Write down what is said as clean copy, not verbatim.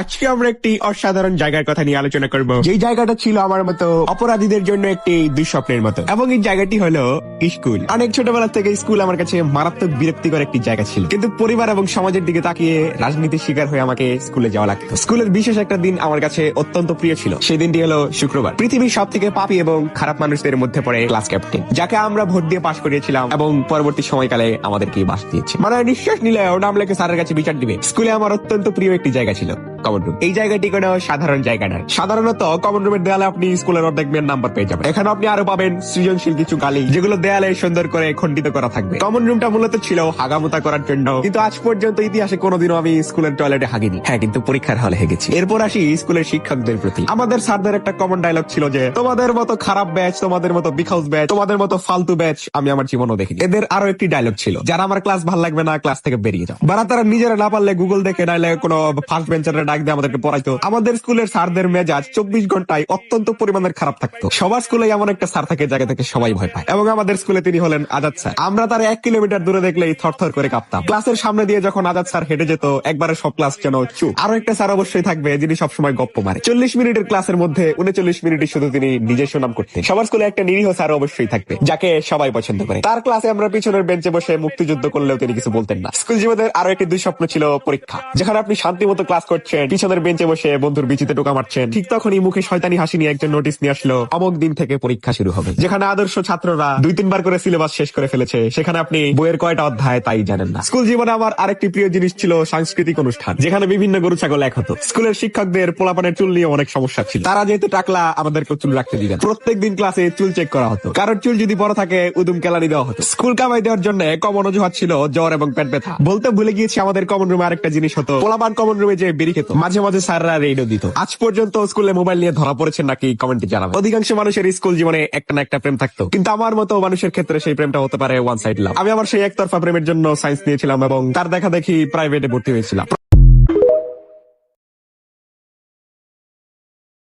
আজকে আমরা একটি অসাধারণ জায়গার কথা নিয়ে আলোচনা করব, যেই জায়গাটা ছিল আমার মতো অপরাধীদের জন্য একটি দুঃস্বপ্নের মতো। এবং এই জায়গাটি হলো স্কুল। অনেক ছোটবেলা থেকে স্কুল আমার কাছে মারাত্মক বিরক্তিকর একটি জায়গা ছিল, কিন্তু পরিবার এবং সমাজের দিকে তাকিয়ে রাজনীতির শিকার হয়ে আমাকে স্কুলে যাওয়া লাগতো। স্কুলের বিশেষ একটা দিন আমার কাছে অত্যন্ত প্রিয় ছিল। সেই দিনটি হলো শুক্রবার। পৃথিবীর সব থেকে পাপী এবং খারাপ মানুষদের মধ্যে পড়ে ক্লাস ক্যাপ্টেন, যাকে আমরা ভোট দিয়ে পাশ করিয়েছিলাম এবং পরবর্তী সময়কালে আমাদেরকে বাস দিয়েছে। মানে নিঃশ্বাস নিলে ও নাম লেখে স্যারের কাছে বিচার দিবে। স্কুলে আমার অত্যন্ত প্রিয় একটি জায়গা ছিল কমন রুম। এই জায়গাটি কোনো সাধারণ জায়গা নয়। সাধারণত কমন রুমের দেয়ালে আপনি স্কুলের অর্ধেক মেয়ের নাম্বার পেয়ে যাবেন। এখানে আপনি আরো পাবেন সৃজনশীল কিছু গালি, যেগুলো দেয়ালে সুন্দর করে খন্ডিত করা থাকবে। কমন রুমটা মূলত ছিল হাগামুতা করার জন্য, কিন্তু আজ পর্যন্ত ইতিহাসে কোনোদিনও আমি স্কুলের টয়লেটে হাগিনি। হ্যাঁ, কিন্তু পরীক্ষার হলে হেগেছি। এরপর আসি স্কুলের শিক্ষকদের প্রতি। আমাদের স্যারদের একটা কমন ডায়লগ ছিল যে, তোমাদের মতো খারাপ ব্যাচ, তোমাদের মতো বিখাউস ব্যাচ, তোমাদের মতো ফালতু ব্যাচ আমি আমার জীবনও দেখিনি। এদের আরো একটি ডায়লগ ছিল, যারা আমার ক্লাস ভালো লাগবে না ক্লাস থেকে বেরিয়ে যাও। বারা তারা নিজেরা না পারলে গুগল দেখে নাইলে কোনো ফার্স্ট বেঞ্চারে ডাক দিয়ে আমাদেরকে পড়াইতো। আমাদের স্কুলের স্যারদের মেজাজ 24 ঘন্টায় অত্যন্ত পরিমাণের খারাপ থাকতো। সবার স্কুলে এমন একটা স্যার থাকে জায়গা থেকে সবাই ভয় পায়, এবং আমাদের স্কুলে তিনি হলেন আজাদ স্যার। আমরা তার 1 কিলোমিটার দূরে দেখলেই থরথর করে কাঁপতাম। ক্লাসের সামনে দিয়ে যখন আজাদ স্যার হেঁটে যেত, একবারে সব ক্লাস যেন চুপ। আরো একটা স্যার অবশ্যই থাকবে যিনি সবসময় গপ্প মারে। 40 মিনিটের ক্লাসের মধ্যে 39 মিনিটই শুধু তিনি নিজের সুনাম করতেন। সবার স্কুলে একটা নিরীহ স্যার অবশ্যই থাকবে, যাকে সবাই পছন্দ করে। তার ক্লাসে আমরা পিছনের বেঞ্চে বসে মুক্তিযুদ্ধ করলেও তিনি কিছু বলতেন না। স্কুল জীবনের আরো একটি দুঃস্বপ্ন ছিল পরীক্ষা, যেখানে আপনি শান্তি মতো ক্লাস করছেন, পিছনের বেঞ্চে বসে বন্ধুর বিচিতে টোকা মারছেন। ঠিক তখনই মুখে শয়তানি হাসি নিয়ে একজন নোটিশ নিয়ে আসলো, অমুক দিন থেকে পরীক্ষা শুরু হবে। যেখানে আদর্শ ছাত্ররা 2-3 বার করে সিলেবাস শেষ করে ফেলেছে, সেখানে আপনি বইয়ের কয়টা অধ্যায় তাই জানেন না। স্কুল জীবনে আমার আরেকটি প্রিয় জিনিস ছিল সাংস্কৃতিক অনুষ্ঠান, যেখানে বিভিন্ন গরু ছাগল এক হতো। স্কুলের শিক্ষকদের পোলাপানের চুল নিয়ে অনেক সমস্যা ছিল। তারা যেহেতু টাকলা, আমাদেরকে চুল রাখতে দিবেন। প্রত্যেকদিন ক্লাসে চুল চেক করা হতো, কারণ চুল যদি বড় থাকে উদুম কেলানি দেওয়া হতো। স্কুল কামাই দেওয়ার জন্য কমন অজুহাত ছিল জ্বর এবং পেট ব্যথা। বলতে ভুলে গিয়েছি, আমাদের কমন রুমে আরেকটা জিনিস হতো, পোলাপান কমন রুমে যে বেরি খেত। মাঝে মাঝে স্যাররা রেডিও দিত। আজ পর্যন্ত স্কুলে মোবাইল নিয়ে ধরা পড়েছেন নাকি কমেন্টে জানাবেন। অধিকাংশ মানুষের স্কুল জীবনে একটা না একটা প্রেম থাকতো, কিন্তু আমার মতো মানুষের ক্ষেত্রে সেই প্রেমটা হতে পারে ওয়ান সাইড লাভ। আমি আমার সেই একতরফা প্রেমের জন্য সায়েন্স নিয়েছিলাম এবং তার দেখা দেখি প্রাইভেটে ভর্তি হয়েছিলাম।